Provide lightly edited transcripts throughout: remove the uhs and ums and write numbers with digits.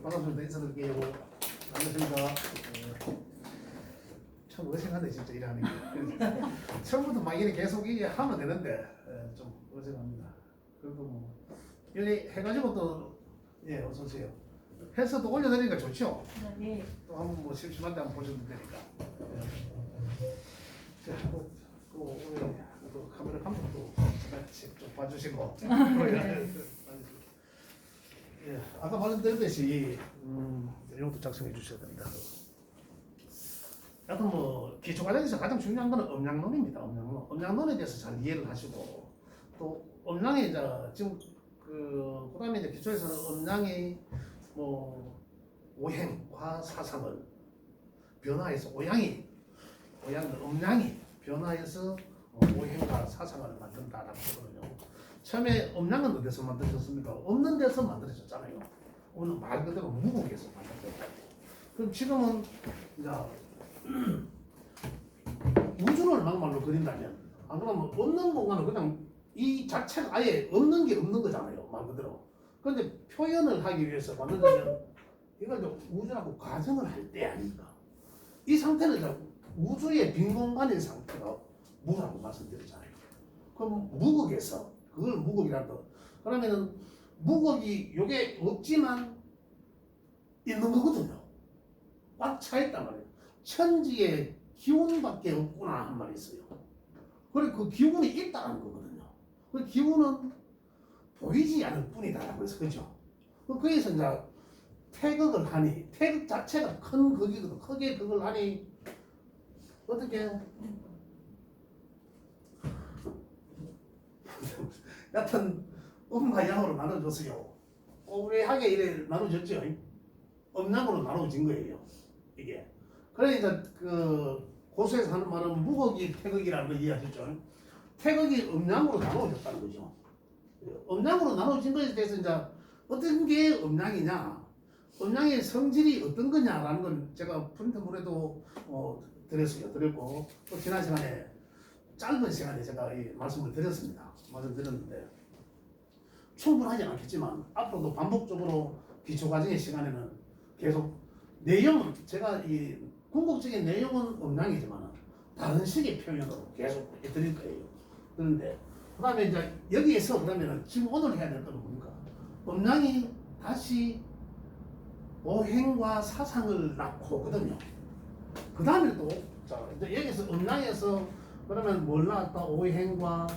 반갑습니다. 인사드릴게요. 반갑습니다. 참 어색하네 진짜 일하는 게. 처음부터 막 이렇게 계속 이게 하면 되는데 좀 어색합니다. 그래도 뭐 여기 해가지고 또 어서 오세요. 해서 또 올려드리니까 좋죠. 네. 또 한번 뭐 심심한데 한번 보셔도 되니까. 자, 또 오늘 또 카메라 감독도 같이 좀 봐주시고. 예, 아까 말씀드렸듯이 이것도 작성해 주셔야 된다. 약간 뭐 기초 과정에서 가장 중요한 거는 음량론입니다. 음량론에 대해서 잘 이해를 하시고 또 음량이 이제 지금 그다음에 이제 기초에서는 음량이 뭐 오행과 사상을 변화해서 음량이 변화해서 오행과 사상을 만든다라고 하거든요. 처음에 음량은 어디서 만들어졌습니까? 없는 데서 만들어졌잖아요. 오늘 말 그대로 무국에서 만들어졌다. 그럼 지금은 이제 우주를 막말로 그린다면, 안 그러면 없는 공간은 그냥 이 자체가 아예 없는 게 없는 거잖아요. 말 그대로. 그런데 표현을 하기 위해서 만든다면 이걸 이제 우주라고 가정을 할 때 아닙니까? 이 상태는 이제 우주의 빈 공간인 상태가 무라고 말씀드렸잖아요. 그럼 무극에서 그걸 무극이란다. 그러면은 무극이 요게 없지만 있는 거거든요. 꽉 차 있단 말이에요. 천지의 기운밖에 없구나 한 말이 있어요. 그리고 그 기운이 있다는 거거든요. 그 기운은 보이지 않을 뿐이다라고 해서 그죠. 거기서 이제 태극을 하니 태극 자체가 큰 극이거든. 크게 극을 하니 어떻게 여튼 음과 양으로 나눠졌어요. 오래하게 이래 나눠졌죠. 음양으로 나눠진 거예요. 이게. 그러니까 그 고수에서 하는 말은 무극이 태극이라는 걸 이해하셨죠. 태극이 음양으로 나눠졌다는 거죠. 음양으로 나눠진 것에 대해서 이제 어떤 게 음양이냐, 음양의 성질이 어떤 거냐라는 건 제가 프린트물에도 드렸고 또 지난 시간에 짧은 시간에 제가 말씀을 드렸는데 충분하지 않겠지만 앞으로도 반복적으로 기초과정의 시간에는 계속 내용은 제가 이 궁극적인 내용은 음양이지만 다른 식의 표현으로 계속 해드릴 거예요. 그런데 그 다음에 이제 여기에서 그러면은 지금 오늘 해야 될 건 뭡니까? 음양이 다시 오행과 사상을 낳고거든요. 그 다음에 또 자, 이제 여기서 음양에서 그러면 뭘 낳았다? 오행과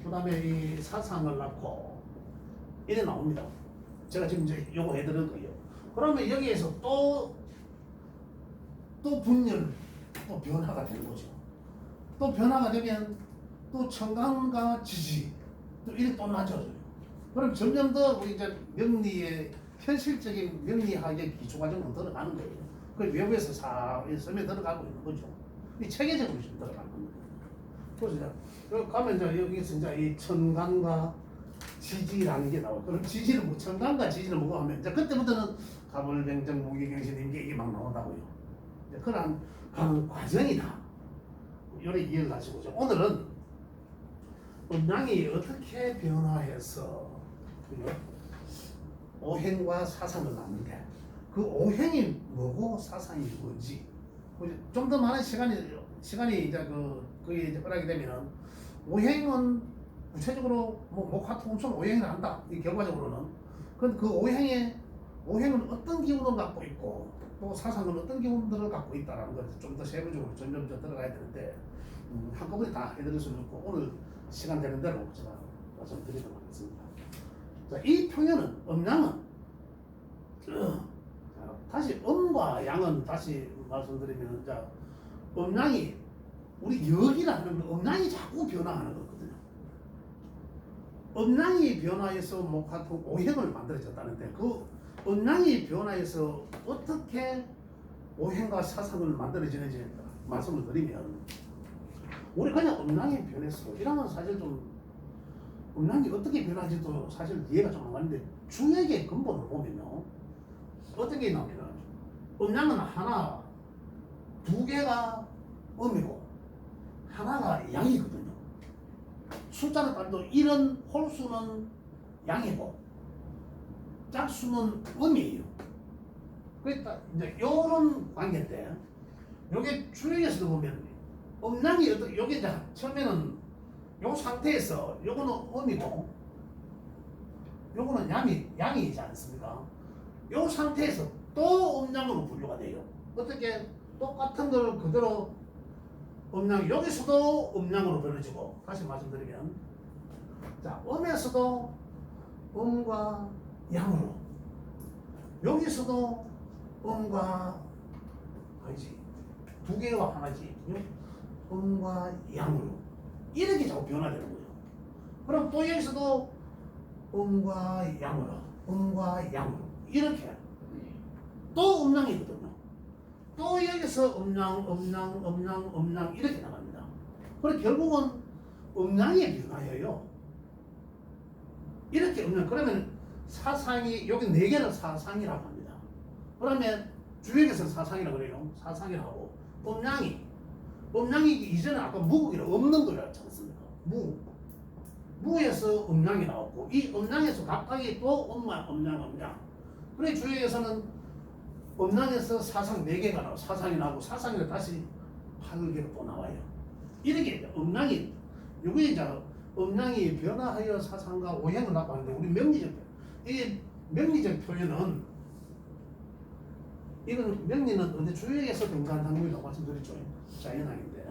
그 다음에 이 사상을 낳고 이래 나옵니다. 제가 지금 이제 요거 해드릴 거예요. 그러면 여기에서 또 분열, 또 변화가 되는 거죠. 또 변화가 되면 또 청강과 지지, 또 이렇게 또 낮아져요. 그럼 점점 더 우리 이제 명리의 현실적인 명리학의 기초 과정으로 들어가는 거예요. 그 외부에서 섬에 들어가고 있는 거죠. 이 체계적으로 좀 들어가는 거예요. 그래서 이제 여기 가면 이제 여기서 이제 이 청강과 지지라는 게 나와요. 그럼 지지는 뭐 청강과 지지는 뭐가 하면 이제 그때부터는 가불병정 무기경신 이게 막 나온다고요. 이제 그런 과정이다. 요래 이해를 하시고 오늘은 음양이 어떻게 변화해서 오행과 사상을 낳는데 그 오행이 뭐고 사상이 뭔지 좀 더 많은 시간이 이제 그게 이제 허락이 되면은 오행은 구체적으로 뭐 목화통sun 오행을 한다. 이 결과적으로는 그 오행은 어떤 기운을 갖고 있고 또 사상은 어떤 기운들을 갖고 있다라는 걸 좀 더 세부적으로 점점 더 들어가야 되는데 한꺼번에 다 해드릴 수는 없고 오늘 시간 되는 대로 제가 말씀드리도록 하겠습니다. 자, 이 표현은 음양은 다시 음과 양은 다시 말씀드리면 자, 음양이 우리 역이라는 건 음양이 자꾸 변화하는 거거든요. 음양이 변화해서 목화통 오행을 만들어졌다는데 그 음양이 변화해서 어떻게 오행과 사상을 만들어지는지 말씀을 드리면 우리 그냥 음양이 변했어 이러면 사실 좀 음양이 어떻게 변하지도 사실 이해가 좀 안 가는데 주역의 근본을 보면요 어떤 게 나오냐면 음양은 하나 두 개가 음이고 하나가 양이거든요. 숫자를 따도 1은 홀수는 양이고 짝수는 음이에요. 그러니까 이제 요런 관계인데 요게 주역에서도 보면 음량이 요게 이제 처음에는 요 상태에서 요거는 음이고 요거는 양이지 않습니까? 요 상태에서 또 음량으로 분류가 돼요. 어떻게 똑같은 걸 그대로 음량 여기서도 음량으로 변해지고 다시 말씀드리면 자 음에서도 음과 양으로 여기서도 음과 아니지 두 개와 하나지 음과 양으로 이렇게 자꾸 변화되는 거예요. 그럼 또 여기서도 음과 양으로 이렇게 또 음량이거든요. 또 여기서 음량 이렇게 나갑니다. 그럼 결국은 음량의 변화예요. 이렇게 음량 그러면 사상이 여기 네 개는 사상이라고 합니다. 그러면 주역에서 사상이라고 그래요. 사상이라고 음량이 이전에 아까 무국이라 없는 거라 했지 않습니까? 무에서 음량이 나왔고 이 음량에서 각각이 또 음량 그래 주역에서는 음량에서 사상 4개가 나와 사상이 나오고 사상이 다시 8개로 또 나와요. 이렇게 음량이 이게 이제 음량이 변화하여 사상과 오행을 나타내는데 우리 명리적 표현은 이건 명리는 어디 주역에서 등장한 단국이라고 말씀드렸죠. 자연학인데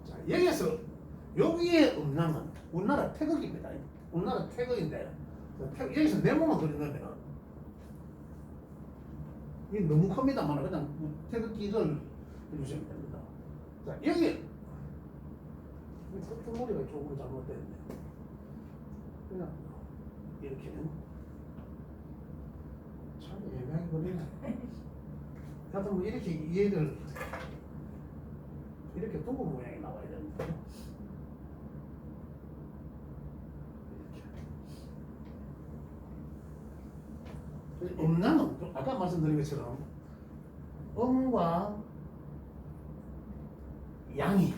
자 여기에서 여기에 음량은 우리나라 태극입니다. 우리나라 태극인데 여기서 네모만 그린다면 이게 너무 큽니다만 그냥 태극기를 해주시면 됩니다. 자 여기 끝머리가 조금 잘못됐네. 그냥 이렇게 참 애매하게 그리네. 하여튼 뭐 이렇게 얘를 이렇게 둥근 모양이 나와야 됩니다. 이렇게. 음량은 아까 말씀드린 것처럼 음과 양이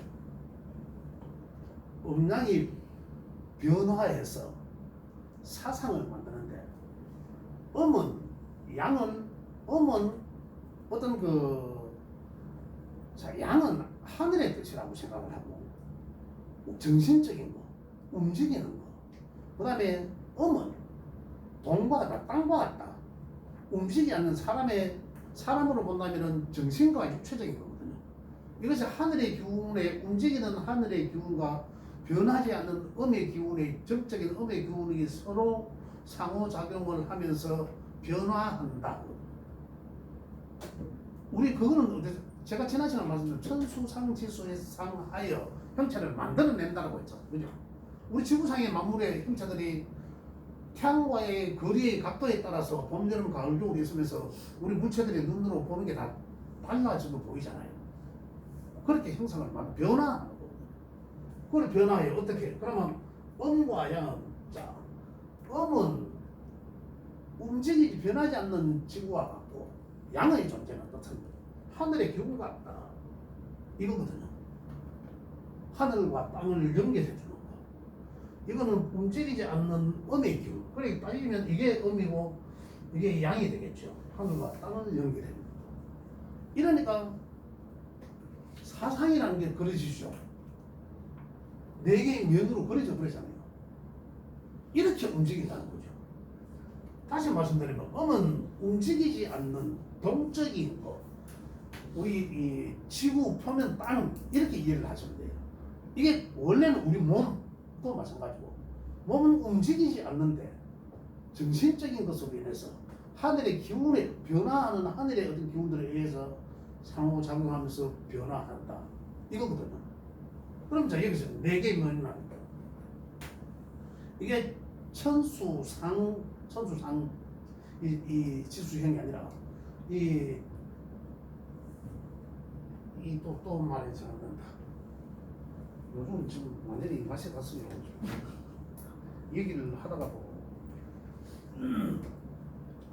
음량이 변화해서 사상을 만드는데 음은 어떤 양은 하늘의 뜻이라고 생각을 하고 정신적인 거, 움직이는 거. 그 다음에 음은 동과 같다, 땅과 같다. 움직이지 않는 사람으로 본다면 정신과 육체적인 거거든요. 이것이 하늘의 기운에 움직이는 하늘의 기운과 변하지 않는 음의 기운의 적적인 음의 기운이 서로 상호작용을 하면서 변화한다. 우리 그거는 제가 지난 시간에 말씀드린 천수상지수에 상하여 형체를 만들어낸다고 했죠. 그죠? 우리 지구상의 만물의 형체들이 태양과의 거리의 각도에 따라서 봄, 여름, 가을, 겨울이 있으면서 우리 물체들이 눈으로 보는 게 다 달라지고 보이잖아요. 그렇게 형상을 변화하는 거거든요. 그걸 변화해요. 어떻게? 그러면 음과 양은 자, 음은 움직이지 변하지 않는 지구와 같고 양의 존재는 어떤 하늘의 기운 같다. 이거거든요. 하늘과 땅을 연결해 주는 거. 이거는 움직이지 않는 음의 기운. 그러니까 따지면 이게 음이고 이게 양이 되겠죠. 하늘과 땅을 연결해 주는 거. 이러니까 사상이라는 게 그려지죠. 네 개의 면으로 그려져 버리잖아요. 이렇게 움직인다는 거죠. 다시 말씀드리면 음은 움직이지 않는 동적인 거. 우리 이 지구 표면 땅 이렇게 이해를 하시면 돼요. 이게 원래는 우리 몸도 마찬가지고 몸은 움직이지 않는데 정신적인 것으로 인해서 하늘의 기운에 변화하는 하늘의 어떤 기운들에 의해서 상호작용하면서 변화한다. 이거거든요. 그럼 자 여기서 네 개의 면이 나옵니다. 이게 천수상 이 지수형이 아니라 또 말이 잘 안 된다. 요즘 지금 완전히 맛이 갔어요. 얘기를 하다가도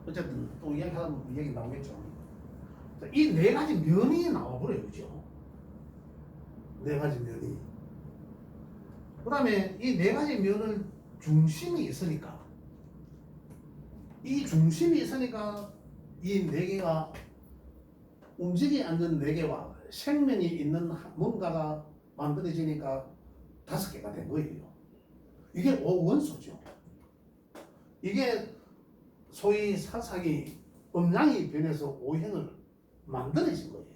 어쨌든 또 이야기하다 보면 이야기 나오겠죠. 이 네 가지 면이 나와버려요. 그죠? 네 가지 면이. 그 다음에 이 네 가지 면을 중심이 있으니까 이 중심이 있으니까 이 네 개가 움직이 않는 네 개와 생명이 있는 뭔가가 만들어지니까 다섯 개가 된 거예요. 이게 오원소죠. 이게 소위 사상이 음양이 변해서 오행을 만들어진 거예요.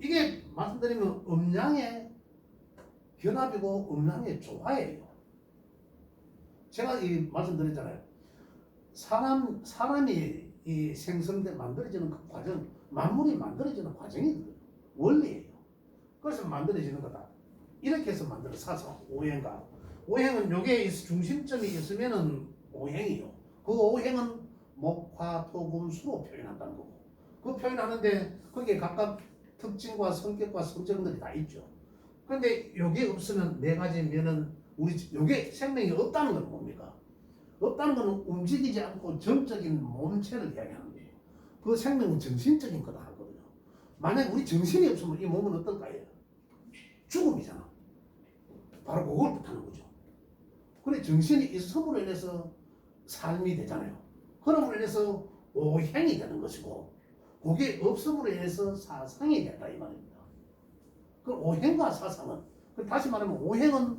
이게 말씀드리면 음양의 결합이고 음양의 조화예요. 제가 이 말씀드렸잖아요. 사람이 이 생성돼 만들어지는 그 과정, 만물이 만들어지는 과정이거든요. 원리예요. 그래서 만들어지는 거다. 이렇게 해서 만들어 사상 오행과 오행은 요게 중심점이 있으면은 오행이요. 그 오행은 목화, 토, 금, 수로 표현한다는 거고. 그 표현하는데 거기에 각각 특징과 성격과 성정들이 다 있죠. 그런데 요게 없으면 네 가지 면은 우리 요게 생명이 없다는 건 뭡니까? 없다는 건 움직이지 않고 정적인 몸체를 이야기하는 거예요. 그 생명은 정신적인 거다 하거든요. 만약 우리 정신이 없으면 이 몸은 어떨까요? 죽음이잖아. 바로 그걸 뜻하는 거죠. 그래 정신이 있음으로 인해서 삶이 되잖아요. 그럼으로 인해서 오행이 되는 것이고 그게 없음으로 인해서 사상이 된다 이 말입니다. 그 오행과 사상은 다시 말하면 오행은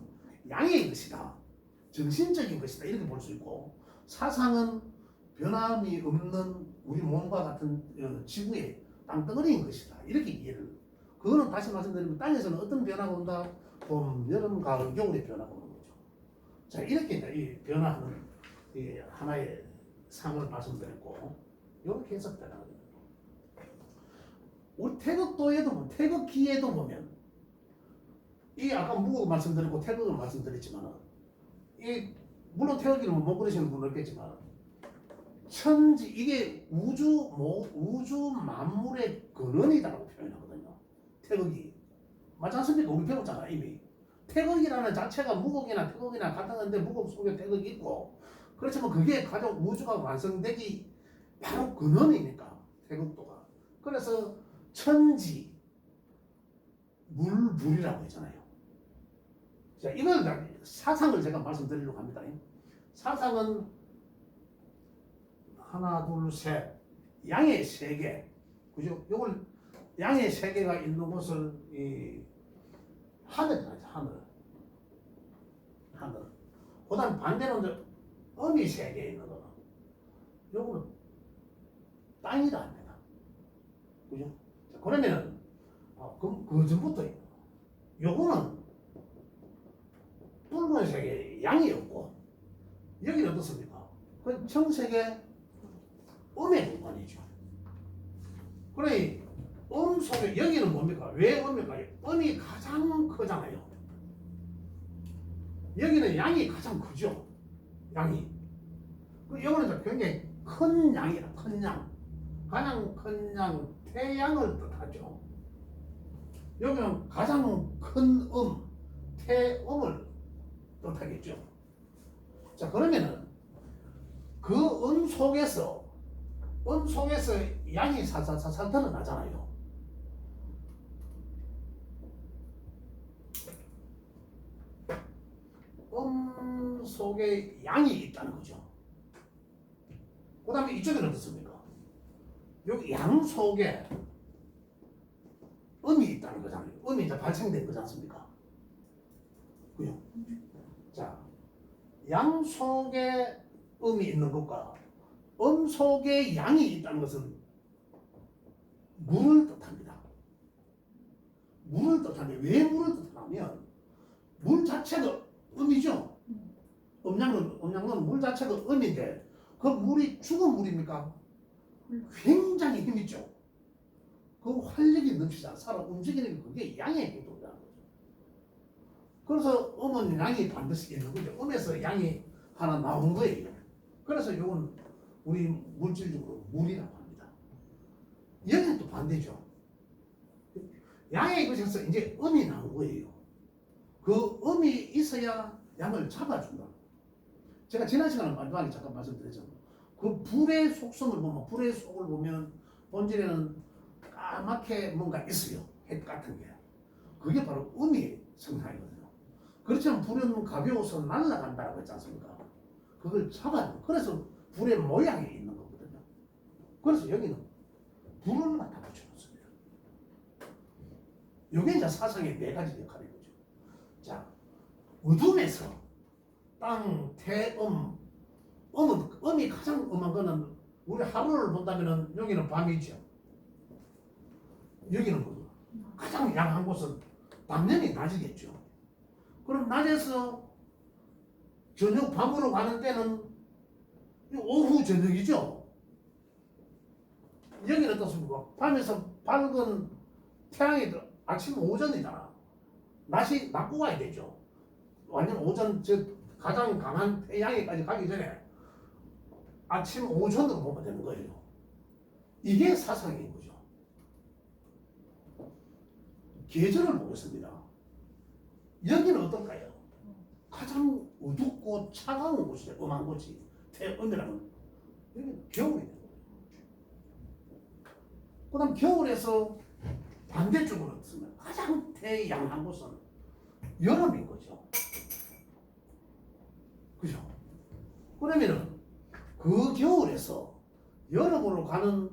양의 것이다. 정신적인 것이다 이렇게 볼 수 있고 사상은 변함이 없는 우리 몸과 같은 지구의 땅덩어리인 것이다 이렇게 이해를. 그거는 다시 말씀드리면 땅에서는 어떤 변화가 온다? 봄, 여름, 가을, 겨울의 변화가 오는 거죠. 자 이렇게 이 변화하는 이 하나의 상을 말씀드렸고 이렇게 해석되는 거예요. 우리 태극도에도 태극기에도 보면 이 아까 무국 말씀드렸고 태극을 말씀드렸지만 이 물론 태극기는 못 그리시는 분은 없겠지만 천지 이게 우주 만물의 근원이다라고 표현하거든요. 태극이 맞지 않습니까? 우리 배웠잖아 이미. 태극이라는 자체가 무국이나 태극이나 같은 건데 무국 속에 태극이 있고 그렇지만 그게 가장 우주가 완성되기 바로 근원이니까 태극도가. 그래서 천지 물이라고 했잖아요. 자, 이건 사상을 제가 말씀드리려고 합니다. 사상은 하나, 둘, 셋, 양의 세 개, 그죠? 이걸 양의 세 개가 있는 곳을 이 하늘이라죠. 하늘. 그다음 반대로 음이 세 개 있는 거는 요거는 땅이라 합니다. 그죠? 자, 그러면은 그 전부터 요거는 붉은색의 양이 없고 여기는 어떻습니까? 그 청색의 음의 공간이죠. 그래 속에 여기는 뭡니까? 왜 음입니까? 음이 가장 크잖아요. 여기는 양이 가장 크죠. 양이. 그 여기는 굉장히 큰 양이라 큰 양. 가장 큰 양 태양을 뜻하죠. 여기는 가장 큰 태음을 뜻하겠죠. 자 그러면은 그 속에서 양이 살살 드러나잖아요. 속에 양이 있다는 거죠. 그 다음에 이쪽에는 어떻습니까? 여기 양 속에 음이 있다는 거잖아요. 음이 이제 발생된 거지 않습니까? 그죠? 자, 양 속에 음이 있는 것과 속에 양이 있다는 것은 물을 뜻합니다. 물을 뜻하는데 왜 물을 뜻하냐면 물 자체가 음이죠. 음양은 물 자체가 음인데 그 물이 죽은 물입니까? 굉장히 힘있죠. 그 활력이 넘치잖아. 살아 움직이는 게 그게 양의 행동이라는 거죠. 그래서 음은 양이 반드시 있는 거죠. 음에서 양이 하나 나온 거예요. 그래서 이건 우리 물질적으로 물이라고 합니다. 여기는 또 반대죠. 양의 것에서 이제 음이 나온 거예요. 그 음이 있어야 양을 잡아준다. 제가 지난 시간에 마지막에 잠깐 말씀드렸잖아요. 그 불의 속성을 보면 불의 속을 보면 본질에는 까맣게 뭔가 있어요. 햇 같은 게. 그게 바로 음이 성상이거든요. 그렇지만 불은 가벼워서 날아간다고 했지 않습니까? 그걸 잡아요. 그래서 불의 모양이 있는 거거든요. 그래서 여기는 불을 갖다 붙여놓습니다. 이게 이제 사상의 네 가지 역할인 거죠. 자, 어둠에서 땅, 태, 음이 가장 음한 거는 우리 하루를 본다면은 여기는 밤이죠. 여기는 뭐 가장 양한 곳은 당연히 낮이겠죠. 그럼 낮에서 저녁 밤으로 가는 때는 오후 저녁이죠. 여기는 어떻습니까? 밤에서 밝은 태양이 아침 오전이잖아. 낮이 낮고 가야 되죠. 완전 오전 가장 강한 태양에까지 가기 전에 아침 오전으로 보면 되는 거예요. 이게 사상인 거죠. 계절을 보겠습니다. 여기는 어떨까요? 가장 어둡고 차가운 곳이죠. 음한 곳이 태음이라면 여기는 겨울이 되는 거예요. 그 다음 겨울에서 반대쪽으로 쓰면 가장 태양한 곳은 여름인 거죠. 그죠? 그러면은 그 겨울에서 여름으로 가는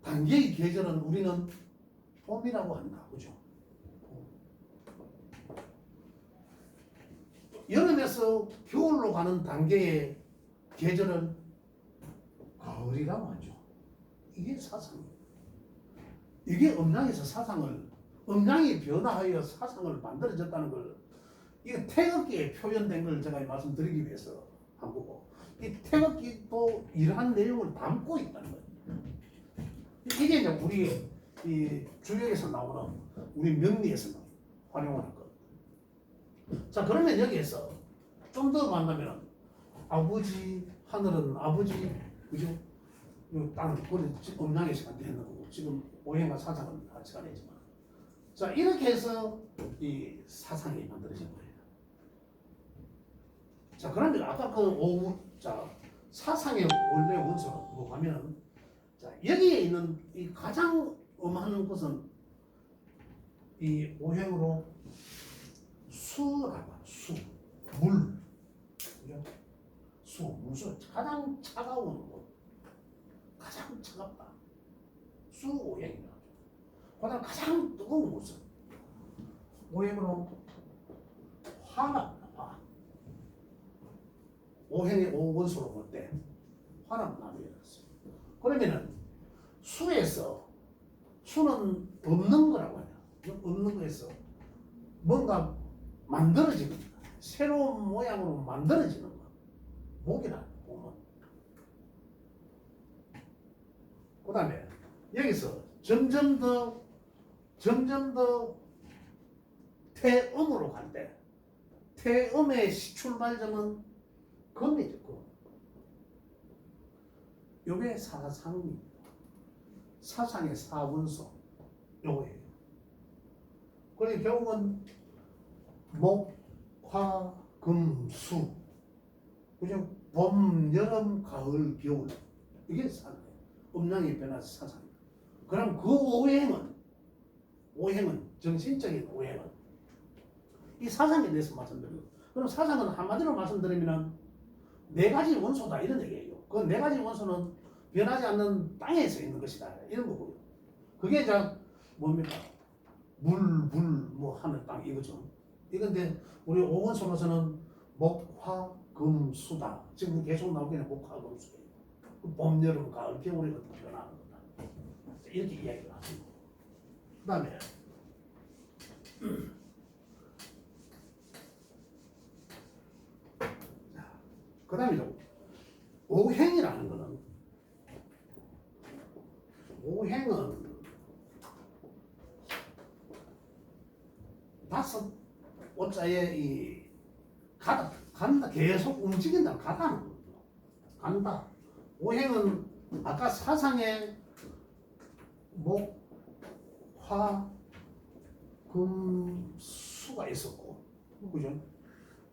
단계의 계절은 우리는 봄이라고 한다. 그죠? 여름에서 겨울로 가는 단계의 계절은 가을이라고 하죠. 이게 사상이에요. 이게 음양에서 음양이 변화하여 사상을 만들어졌다는 걸, 이게 태극기에 표현된 걸 제가 말씀드리기 위해서 한 거고, 이 태극기도 이러한 내용을 담고 있다는 거예요. 이게 이제 우리 이 주역에서 나오는 우리 명리에서 활용하는 것. 자, 그러면 여기에서 좀 더 만나면 아버지 하늘은 아버지, 그죠? 땅 우리 음양의 시간대 했는 거고, 지금 오행과 사상은 할 시간이지만, 자, 이렇게 해서 이 사상이 만들어진 거예요. 자, 그러면 아까 그 자, 사상의 원래 원소는 뭐 하면, 자, 여기에 있는 이 가장 음한 것은 이 오행으로 수라고 해요. 수, 물, 그죠? 물수 가장 차가운 곳, 가장 차갑다. 수 오행이라고 하죠. 그다음 가장 뜨거운 곳은 오행으로 화랍니다. 화. 오행의 오원소로 볼 때 화랍 나누어졌어요. 그러면은 수에서 수는 없는 거라고 하냐? 없는 거에서 뭔가 만들어지는 거, 새로운 모양으로 만들어지는 거. 목이라 보면. 그 다음에 여기서 점점 더 태음으로 갈 때, 태음의 출발점은 금이죠. 요게 사상입니다. 사상의 사원소 요거예요. 그러니 결국은 목, 화, 금, 수, 그죠? 봄, 여름, 가을, 겨울, 이게 사상이에요. 음양이 변화해서 사상이에요. 그럼 그 오행은 정신적인 오행은 이 사상에 대해서 말씀드려요. 그럼 사상은 한마디로 말씀드리면 네 가지 원소다 이런 얘기예요. 그 네 가지 원소는 변하지 않는 땅에서 있는 것이다 이런 거고요. 그게 이제 뭡니까? 물, 뭐 하늘, 땅 이거죠. 이건데 우리 오원소로서는 목, 화, 금, 수다. 지금 계속 나오기는 목, 화, 금, 수예요. 봄, 여름, 가을, 겨울이 어떻게 변하는 거다. 이렇게 이야기를 하십니다. 그 다음에 그 다음에 오행이라는 거는, 오행은 다섯 오자에 이 간다, 계속 움직인다, 가다는 거죠. 간다. 오행은 아까 사상에 목, 화, 금, 수가 있었고, 그죠?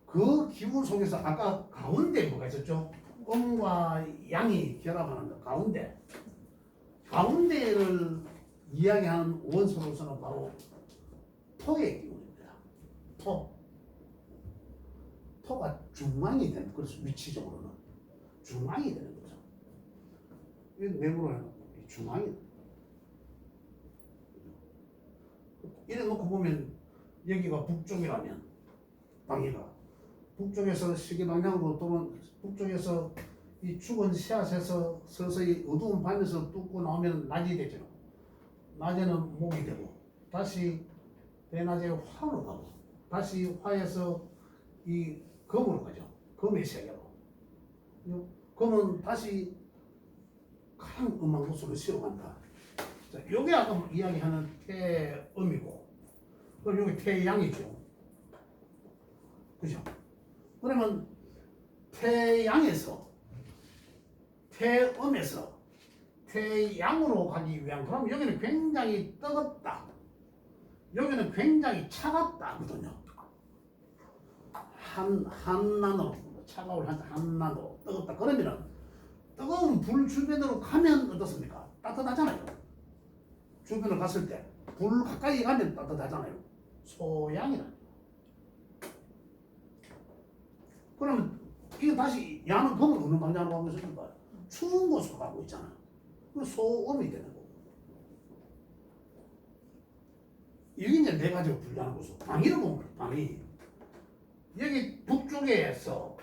그 기분 속에서 아까 가운데 뭐가 있었죠? 음과 양이 결합하는 거, 가운데를 이야기하는 원소로서는 바로 토의 기운입니다. 토가 중앙이 되는, 그래서 위치적으로는 중앙이 되는 거죠. 이 네모로 해놓고 이 중앙이 이래 놓고 보면 여기가 북쪽이라면 방위가 북쪽에서 시계 방향으로 또는 북쪽에서 이 죽은 씨앗에서 서서히 어두운 밤에서 뚫고 나오면 낮이 되죠. 낮에는 목이 되고 다시 대낮에 화로 가고 다시 화에서 이 금으로 가죠. 금의 세계로. 금은 다시 가장 음한 곳으로 쉬어 간다. 자, 요게 아까 이야기하는 태음이고, 그럼 여기 태양이죠. 그죠? 그러면 태양에서 태음에서 태양으로 가기 위한, 그럼 여기는 굉장히 뜨겁다. 여기는 굉장히 차갑다거든요. 한난으로 차가울 한난으로 뜨겁다. 그러면은 뜨거운 불 주변으로 가면 어떻습니까? 따뜻하잖아요. 주변으로 갔을 때 불 가까이 가면 따뜻하잖아요. 소양이라. 그러면 이거 다시 양은 금은 어느 방향으로 가고 있습니까? 추운 곳으로 가고 있잖아. 그 소음이 되는 거고. 이게 이제 네 가지가 분류하는 거죠. 방위를 보면 방위. 여기 북쪽에서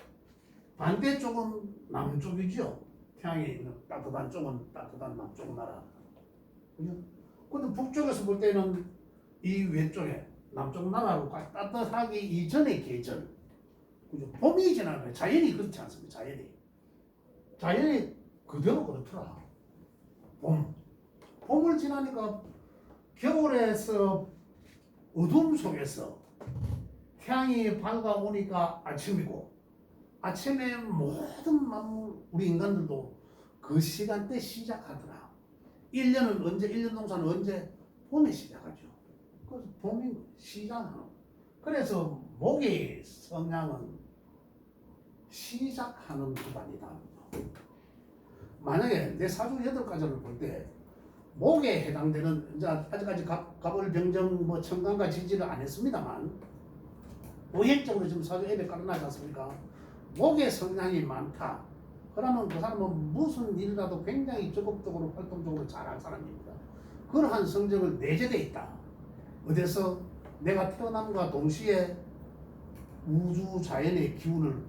반대쪽은 남쪽이죠. 태양이 있는 따뜻한 쪽은 따뜻한 남쪽 나라. 그죠? 근데 북쪽에서 볼 때는 이 왼쪽에 남쪽 나라로 따뜻하기 이전의 계절. 그죠? 봄이 지나면 자연이 그렇지 않습니까? 자연이 그대로 그렇더라. 봄을 지나니까 겨울에서 어둠 속에서 태양이 밝아오니까 아침이고, 아침에 모든 만물, 우리 인간들도 그 시간대 시작하더라. 1년은 언제, 1년 동사는 언제? 봄에 시작하죠. 그래서 봄이 시작하는. 그래서 목의 성향은 시작하는 기반이다. 만약에 내 사주 8가지를 볼 때 목에 해당되는, 이제 아직까지 갑을병정 뭐 청간과 지지를 안 했습니다만 오행적으로 지금 사주 앱에 깔아놨지 않습니까? 목의 성향이 많다. 그러면 그 사람은 무슨 일이라도 굉장히 적극적으로 활동적으로 잘할 사람입니다. 그러한 성적을 내재되어 있다. 어디서 내가 태어남과 동시에 우주 자연의 기운을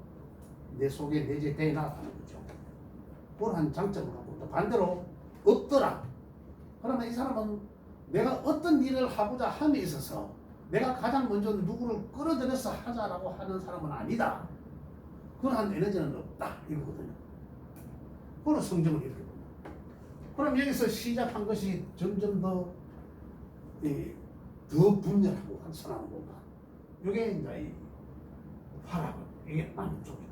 내 속에 내재되어 나가는 거죠. 그러한 장점을 갖고 있다. 반대로 없더라. 그러면 이 사람은 내가 어떤 일을 하고자 함에 있어서 내가 가장 먼저 누구를 끌어들여서 하자라고 하는 사람은 아니다. 그러한 에너지는 없다. 이거거든요. 그런 성적을 이렇게 봅니다. 그럼 여기서 시작한 것이 점점 더 분열하고 확산하는 거다. 이게 이제 화라고. 이게 남쪽이죠.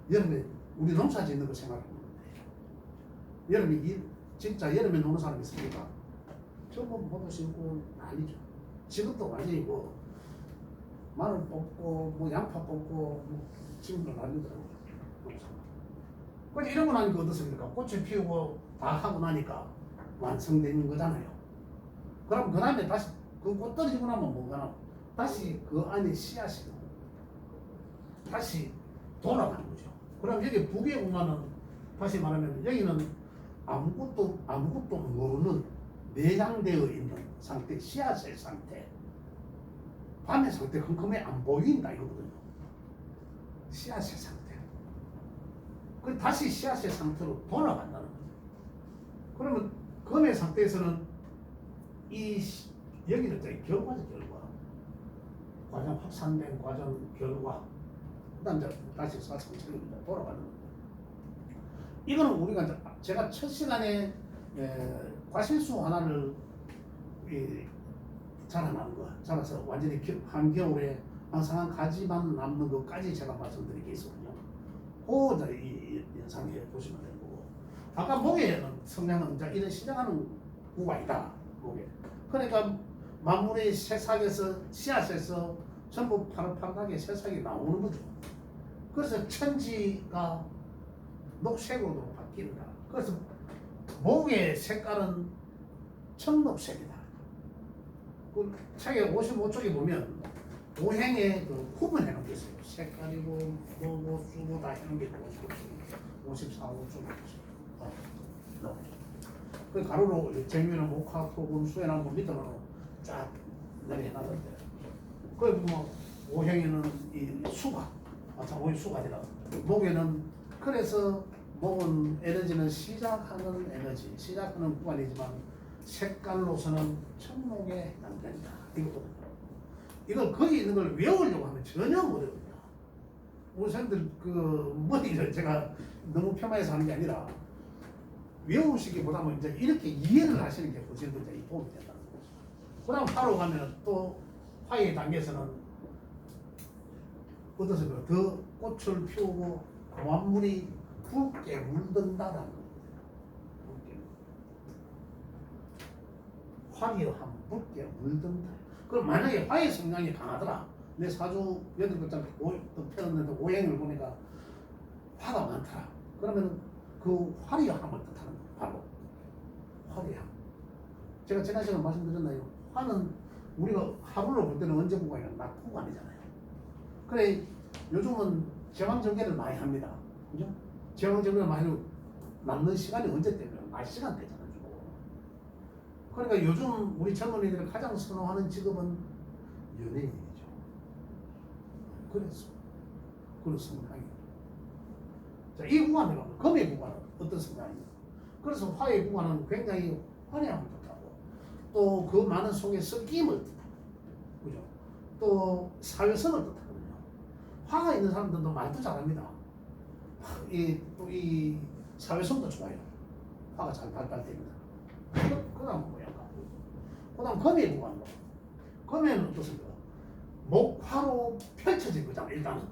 여름에 우리 농사 짓는 거 생각해보면 돼. 여름에 진짜 여름에 노는 사람이 있습니까? 저거 모두 심고 난리죠. 지금도 완전히 뭐 마늘 뽑고 뭐 양파 뽑고 뭐 지금도 난리더라고요. 그래서 이런 거 나니까 어떻습니까? 꽃을 피우고 다 하고 나니까 완성되는 거잖아요. 그럼 그 다음에 다시 그 꽃 떨어지고 나면 뭐가 나? 다시 그 안에 씨앗이 다시 돌아가는 거죠. 그럼 여기 북에 보면은 다시 말하면 여기는 아무것도 모르는 내장되어 있는 상태, 씨앗의 상태. 밤의 상태 컴컴해 안 보인다 이거거든요. 씨앗의 상태. 그 다시 씨앗의 상태로 돌아간다는 거죠. 그러면 검의 상태에서는 여기는 결과죠, 결과. 과정 확산된 과정 결과. 그다음 다시 사상체로 돌아가는 거죠. 이거는 우리가 제가 첫 시간에 과실수 하나를 자라나는 거, 자라서 완전히 한겨울에 항상 가지만 남는 것까지 제가 말씀드릴 게 있거든요. 이 영상에 보시면 되는 거고. 아까 목에는 성향은 이제 이런 시작하는 구간이다. 목에. 그러니까 만물의 새싹에서 씨앗에서 전부 파릇파릇하게 새싹이 나오는 거죠. 그래서 천지가 녹색으로 바뀐다. 그래서 목의 색깔은 청록색이다. 그 책에 55쪽에 보면 오행에 그 구분해 놓은 게 있어요. 색깔이고 뭐고 수고 다 해놓은 게 있고 54, 55쪽에 있어요. 나오죠. 그 가로로 정유는 목화, 토, 금, 수에는 밑으로 쫙 내려놨는데 뭐 오행에는 이 수가 오행 수가 아니라 목에는 그래서 목은 에너지는 시작하는 에너지, 시작하는 구간이지만 색깔로서는 천목에 해당된다. 이거거든요. 이걸 거기 있는 걸 외우려고 하면 전혀 못 외웁니다. 우리 선생님들 그 머리를 제가 너무 폄하해서 하는 게 아니라 외우시기보다는 이제 이렇게 이해를 하시는 게 훨씬 더 도움이 된다는 거죠. 그다음 화로 가면 또 화의 단계에서는 어떻습니까? 더 꽃을 피우고 고만물이 붉게 물든다라는 거예요. 화려함, 붉게 물든다. 그럼 만약에 화의 성향이 강하더라. 내 사주 8글자 펴놨는데 오행을 보니까 화가 많더라. 그러면 그 화려함을 뜻하는 거예요. 바로 화려함. 제가 지난 시간에 말씀드렸나요? 화는 우리가 하루로 볼 때는 언제 보고 있는 낮 구간이잖아요. 그래 요즘은 제왕절개를 많이 합니다. 그죠? 제왕절개를 많이 하면 남는 시간이 언제 때문에 낮 시간 되잖아요. 그러니까 요즘 우리 젊은이들이 가장 선호하는 직업은 연예인이죠. 그래서 그런 성향이. 자, 이 구간에 가면 금의 구간은 어떤 성향입니까? 그래서 화의 구간은 굉장히 화려함을 뜻하고 또 그 많은 속에 섞임을 뜻하고 그죠? 또 사회성을 뜻하거든요. 화가 있는 사람들도 말도 잘합니다. 이 사회성도 좋아요. 화가 잘 발달됩니다. 그 다음 뭐야? 그 다음 금의 구간은 금에는 어떻습니까? 목화로 펼쳐진 거잖아. 일단은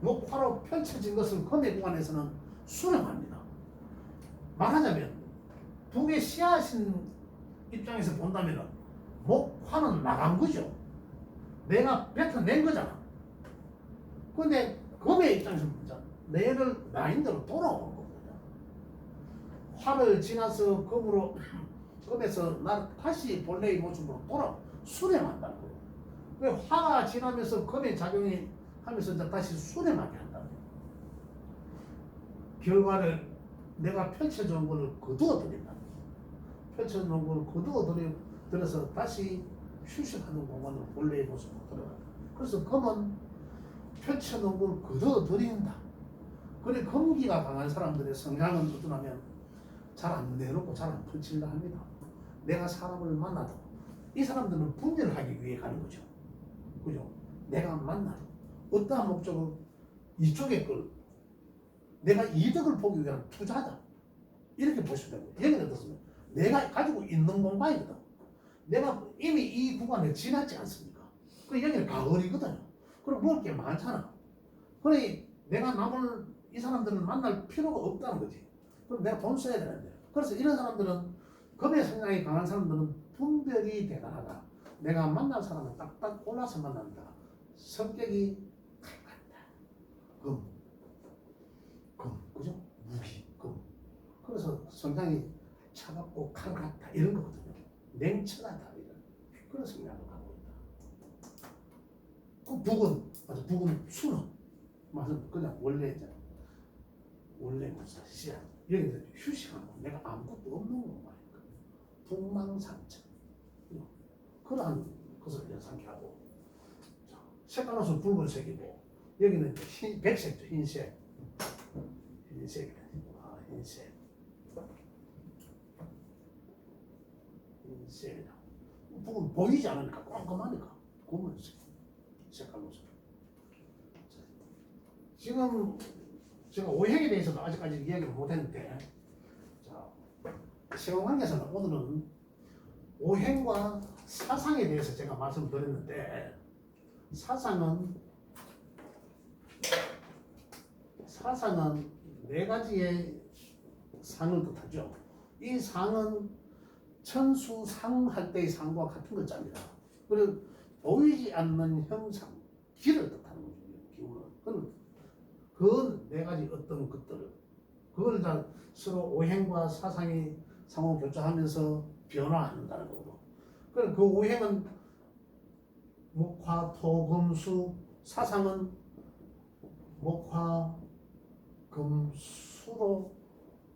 목화로 펼쳐진 것은 금의 구간에서는 수렴합니다. 말하자면 북의 씨앗인 입장에서 본다면 목화는 나간 거죠. 내가 뱉어낸 거잖아. 근데 금의 입장에서 보자. 내를 마인드로 돌아오는 거거든요. 화를 지나서 금에서 난 다시 본래의 모습으로 수렴한다는 거예요. 왜 화가 지나면서 금의 작용이 하면서 이제 다시 수렴하게 한다는 거예요. 결과를 내가 펼쳐준 것을 거두어 드린다. 펼쳐놓은 걸 거두어 들여서 다시 휴식하는 공간으로 본래의 모습으로 돌아간다. 그래서 금은 펼쳐놓은 걸 거두어 드린다. 그래 금기가 강한 사람들의 성향은 어떠냐면 잘 안 내놓고 잘 안 펼치려 합니다. 내가 사람을 만나도 이 사람들은 분열하기 위해 가는 거죠. 그죠? 내가 만나도 어떠한 목적으로 이쪽의 걸 내가 이득을 보기 위한 투자다. 이렇게 보시면 되고 여기는 어떻습니까? 내가 가지고 있는 공간이거든. 내가 이미 이 구간에 지났지 않습니까? 그 여기는 가을이거든요. 그럼 먹을 게 많잖아. 그러니 내가 이 사람들을 만날 필요가 없다는 거지. 그럼 내가 돈 써야 되는데. 그래서 이런 사람들은 금의 성향이 강한 사람들은 분별이 대단하다. 내가 만날 사람을 딱딱 골라서 만난다. 성격이 칼같다. 그죠? 무기, 그래서 성향이 차갑고 칼같다 이런 거거든요. 냉철하다 이런 그런 성향을 갖고 있다. 그 북은 수는 맞은 그냥 원래 무사 씨앗 여기서 휴식하고 내가 아무것도 없는 것만 북망상처 그러한 것을 연상케 하고 색깔로서 붉은색이고 여기는 백색도 흰색 흰색 북은 보이지 않으니까 꼼꼼하니까 검은색 색깔로서 지금 제가 오행에 대해서도 아직까지 이야기를 못했는데 시간관계에서는 오늘은 오행과 사상에 대해서 제가 말씀드렸는데 사상은 네 가지의 상을 뜻하죠. 이 상은 천수상할 때의 상과 같은 글자입니다. 그리고 보이지 않는 형상, 길을 뜻하는 거죠. 기운은. 그 네 가지 어떤 것들을 그걸 다 서로 오행과 사상이 상호 교차하면서 변화한다는 거고. 그럼 그 오행은 목화, 토, 금, 수, 사상은 목화, 금, 수로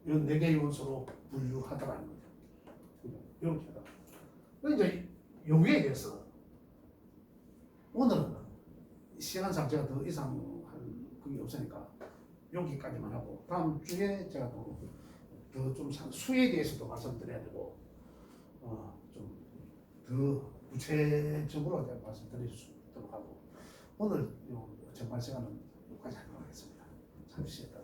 이런 4개 요소로 분류하더라는 거죠. 이렇게 하다. 이제 여기에 대해서 오늘은 시간상 제가 더 이상 할 그게 없으니까 여기까지만 하고 다음 주에 제가 또 더 좀 수에 대해서도 말씀드려야 되고 좀 더 구체적으로 제가 말씀드릴 수 있도록 하고 오늘 정말 시간은 여기까지 하도록 하겠습니다. 잘 쉬었다.